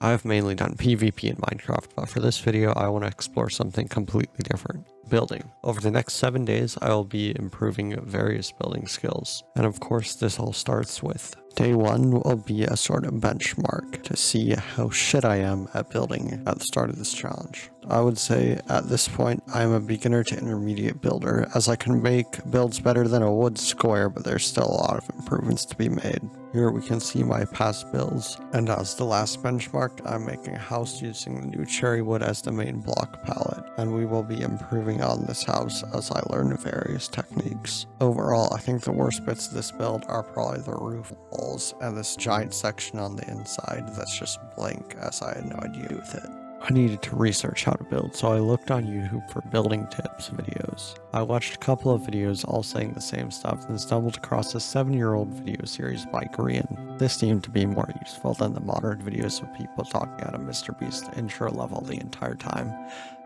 I've mainly done PvP in Minecraft, but for this video I want to explore something completely different. Building. Over the next 7 days I will be improving various building skills. And of course this all starts with day 1 will be a sort of benchmark to see how shit I am at building at the start of this challenge. I would say at this point I am a beginner to intermediate builder, as I can make builds better than a wood square, but there's still a lot of improvements to be made. Here we can see my past builds, and as the last benchmark, I'm making a house using the new cherry wood as the main block palette, and we will be improving on this house as I learn various techniques. Overall, I think the worst bits of this build are probably the roof walls and this giant section on the inside that's just blank, as I had no idea with it. I needed to research how to build, so I looked on YouTube for building tips videos. I watched a couple of videos all saying the same stuff and stumbled across a 7-year-old video series by Korean. This seemed to be more useful than the modern videos of people talking at a MrBeast intro level the entire time.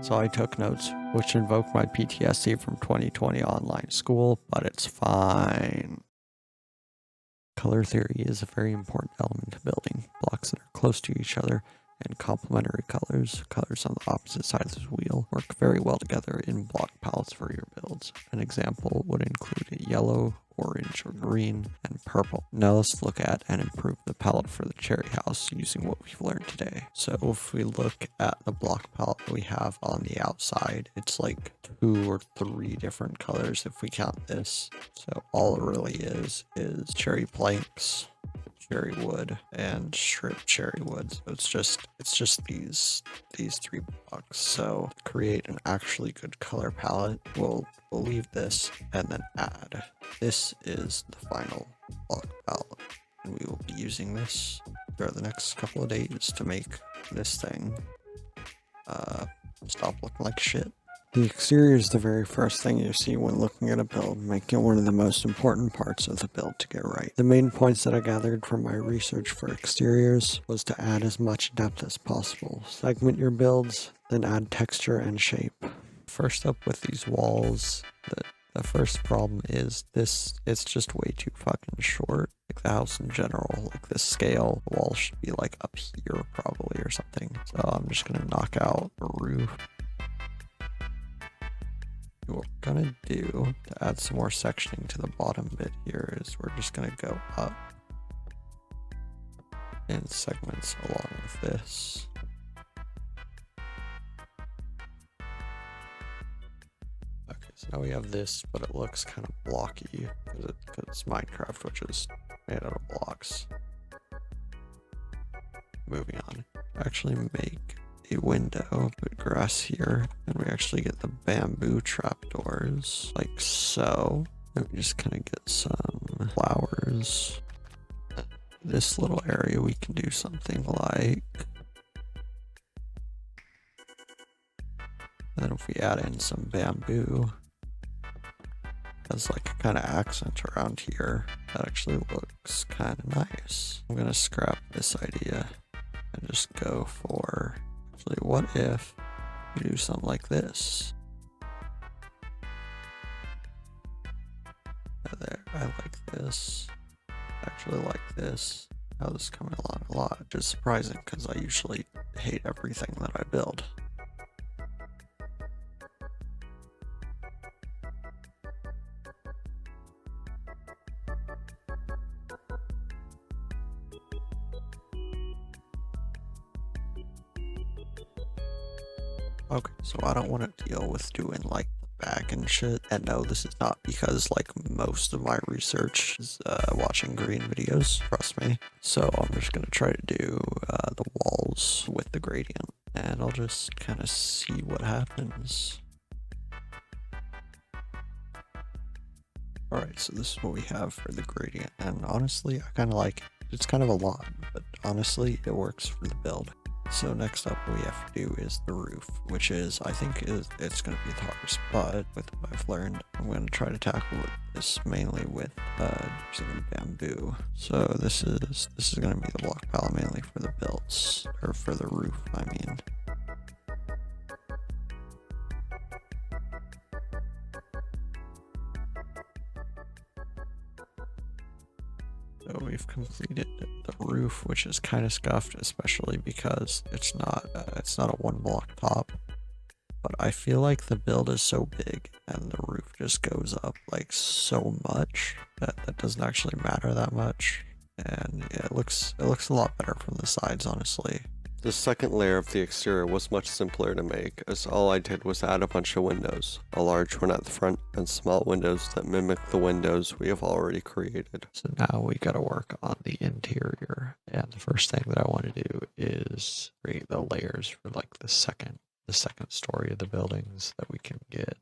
So I took notes, which invoked my PTSD from 2020 online school, but it's fine. Color theory is a very important element to building. Blocks that are close to each other and complementary colors on the opposite sides of the wheel, work very well together in block palettes for your builds. An example would include yellow, orange, or green, and purple. Now let's look at and improve the palette for the cherry house using what we've learned today. So if we look at the block palette we have on the outside, it's like 2 or 3 different colors if we count this. So all it really is cherry planks, cherry wood, and strip cherry wood. So it's just these 3 blocks. So to create an actually good color palette, we'll leave this and then add. This is the final block palette, and we will be using this for the next couple of days to make this thing stop looking like shit. The exterior is the very first thing you see when looking at a build, making it one of the most important parts of the build to get right. The main points that I gathered from my research for exteriors was to add as much depth as possible. Segment your builds, then add texture and shape. First up with these walls, the first problem is it's just way too fucking short. Like the house in general, like this scale, the wall should be like up here probably or something. So I'm just gonna knock out the roof. What we're gonna do to add some more sectioning to the bottom bit here is we're just gonna go up in segments along with this. Okay, so now we have this, but it looks kind of blocky because it's Minecraft, which is made out of blocks. Moving on, actually make a window, put grass here, and we actually get the bamboo trapdoors like so. And we just kind of get some flowers. This little area we can do something like, and then if we add in some bamboo as like a kind of accent around here, that actually looks kind of nice. I'm gonna scrap this idea and just go for, actually, what if we do something like this? There, I like this. I actually like this. How this is coming along a lot, which is surprising because I usually hate everything that I build. Okay, so I don't want to deal with doing like the back and shit. And no, this is not because like most of my research is watching green videos, trust me. So I'm just gonna try to do the walls with the gradient, and I'll just kind of see what happens. Alright, so this is what we have for the gradient, and honestly, I kind of like it. It's kind of a lot, but honestly, it works for the build. So next up, what we have to do is the roof, which is, I think it's going to be the hardest, but with what I've learned, I'm going to try to tackle this mainly with using bamboo. So this is going to be the block palette mainly for the builds, or for the roof, I mean. So we've completed the roof. roof, which is kind of scuffed, especially because it's not a one block top. But I feel like the build is so big and the roof just goes up like so much that that doesn't actually matter that much. And yeah, it looks a lot better from the sides, honestly. The second layer of the exterior was much simpler to make, as all I did was add a bunch of windows, a large one at the front and small windows that mimic the windows we have already created. So now we gotta work on the interior, and the first thing that I want to do is create the layers for like the second story of the buildings, that we can get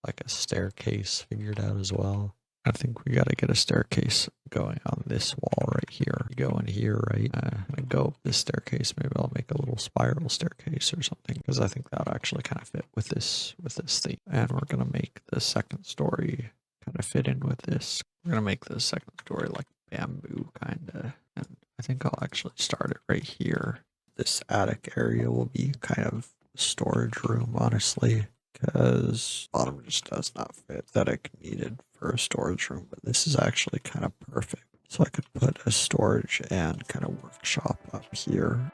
like a staircase figured out as well. I think we gotta get a staircase going on this wall right here. You go in here, right? I'm gonna go up this staircase. Maybe I'll make a little spiral staircase or something, because I think that'll actually kind of fit with this theme. And we're gonna make the second story kind of fit in with this. We're gonna make the second story like bamboo kinda. And I think I'll actually start it right here. This attic area will be kind of a storage room, honestly, because bottom just does not fit aesthetic needed for a storage room, but this is actually kind of perfect. So I could put a storage and kind of workshop up here.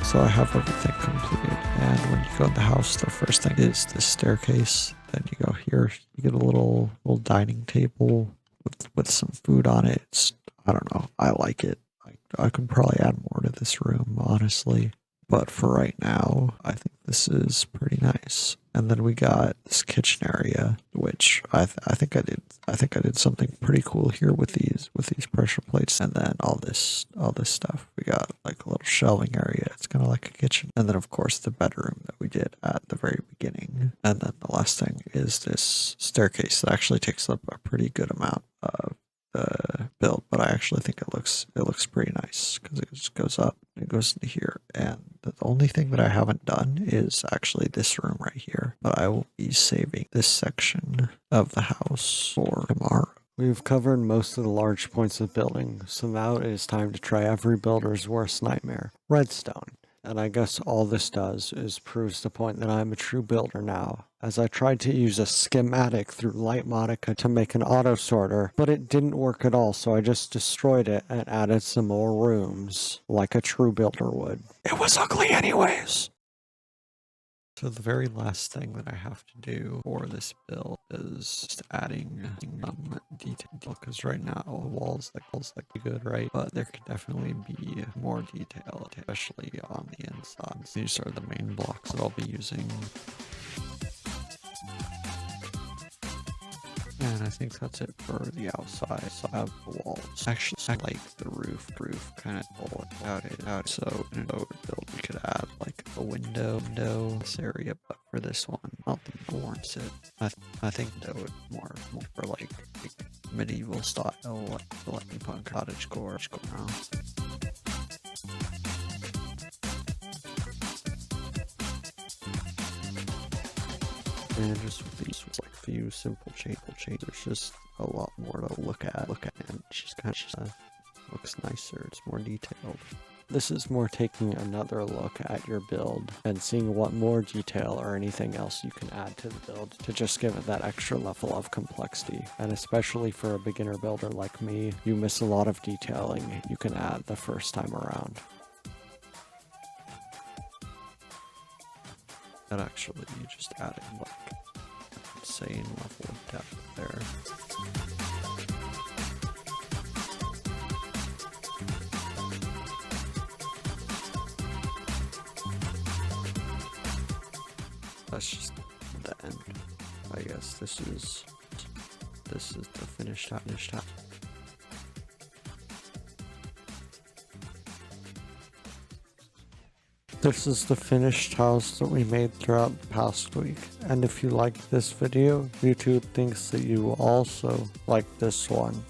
So I have everything completed, and when you go in the house, the first thing is this staircase. Then you go here, you get a little dining table with some food on it. I don't know, I like it. I could probably add more to this room, honestly, but for right now, I think this is pretty nice. And then we got this kitchen area, which I think I did something pretty cool here with these pressure plates, and then all this stuff. We got like a little shelving area. It's kind of like a kitchen, and then of course the bedroom that we did at the very beginning. And then the last thing is this staircase that actually takes up a pretty good amount of the build, but I actually think it looks pretty nice because it just goes up and it goes into here. And the only thing that I haven't done is actually this room right here, but I will be saving this section of the house for tomorrow. We've covered most of the large points of building, so now it is time to try every builder's worst nightmare: redstone. And I guess all this does is proves the point that I'm a true builder now, as I tried to use a schematic through Lightmonica to make an auto sorter, but it didn't work at all, so I just destroyed it and added some more rooms, like a true builder would. It was ugly anyways! So the very last thing that I have to do for this build is just adding some detail, because right now the walls look good, right? But there could definitely be more detail, especially on the inside. These are the main blocks that I'll be using. And I think that's it for the outside of the walls. Actually, I like the roof kind of pull it out. So in an overbuild, we could add like a window in this area, but for this one, I don't think it warrants it. I think that would more for like medieval style, like punk cottage core now. And just with these like few simple changes, there's just a lot more to look at, and she's kind of looks nicer. It's more detailed. This is more taking another look at your build and seeing what more detail or anything else you can add to the build to just give it that extra level of complexity. And especially for a beginner builder like me, you miss a lot of detailing you can add the first time around. That actually you just added like insane level of depth there. That's just the end. I guess this is the finished house. This is the finished house that we made throughout the past week. And if you liked this video, YouTube thinks that you will also like this one.